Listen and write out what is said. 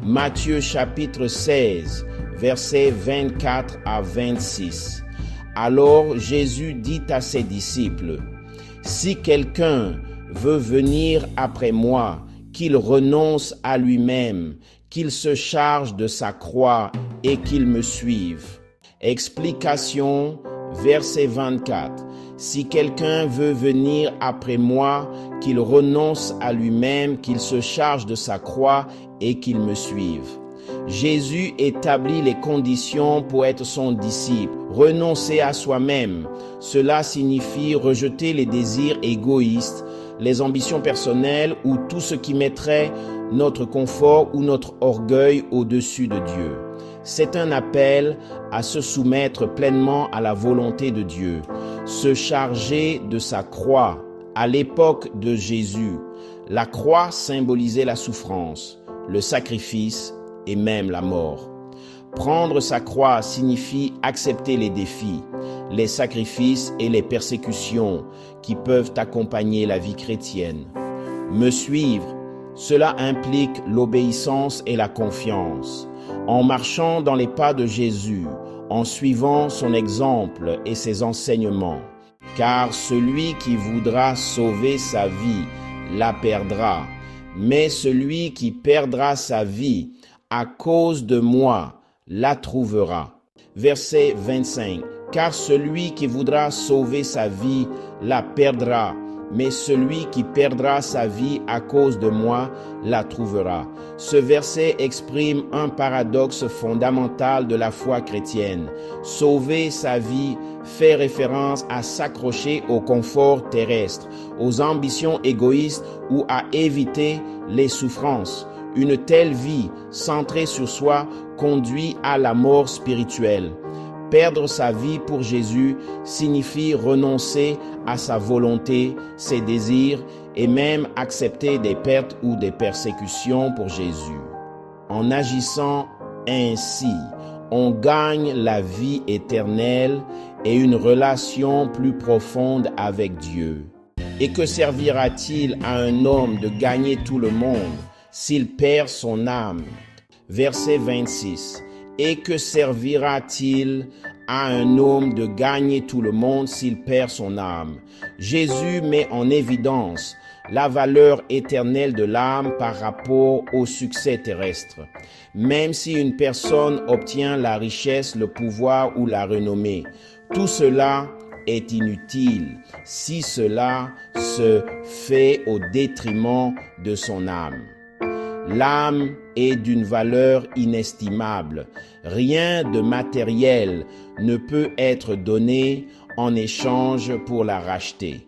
Matthieu chapitre 16, versets 24 à 26. Alors Jésus dit à ses disciples, « Si quelqu'un veut venir après moi, qu'il renonce à lui-même, qu'il se charge de sa croix et qu'il me suive. » Explication, verset 24. Si quelqu'un veut venir après moi, qu'il renonce à lui-même, qu'il se charge de sa croix et qu'il me suive. Jésus établit les conditions pour être son disciple. Renoncer à soi-même, cela signifie rejeter les désirs égoïstes, les ambitions personnelles ou tout ce qui mettrait notre confort ou notre orgueil au-dessus de Dieu. C'est un appel à se soumettre pleinement à la volonté de Dieu, se charger de sa croix. À l'époque de Jésus, la croix symbolisait la souffrance, le sacrifice et même la mort. Prendre sa croix signifie accepter les défis, les sacrifices et les persécutions qui peuvent accompagner la vie chrétienne. Me suivre, cela implique l'obéissance et la confiance. En marchant dans les pas de Jésus, en suivant son exemple et ses enseignements. Car celui qui voudra sauver sa vie la perdra, mais celui qui perdra sa vie à cause de moi la trouvera. Verset 25. Car celui qui voudra sauver sa vie la perdra, mais celui qui perdra sa vie à cause de moi la trouvera. Ce verset exprime un paradoxe fondamental de la foi chrétienne. Sauver sa vie fait référence à s'accrocher au confort terrestre, aux ambitions égoïstes ou à éviter les souffrances. Une telle vie centrée sur soi conduit à la mort spirituelle. Perdre sa vie pour Jésus signifie renoncer à sa volonté, ses désirs et même accepter des pertes ou des persécutions pour Jésus. En agissant ainsi, on gagne la vie éternelle et une relation plus profonde avec Dieu. Et que servira-t-il à un homme de gagner tout le monde s'il perd son âme? Verset 26. Et que servira-t-il à un homme de gagner tout le monde s'il perd son âme? Jésus met en évidence la valeur éternelle de l'âme par rapport au succès terrestre. Même si une personne obtient la richesse, le pouvoir ou la renommée, tout cela est inutile si cela se fait au détriment de son âme. L'âme est d'une valeur inestimable. Rien de matériel ne peut être donné en échange pour la racheter.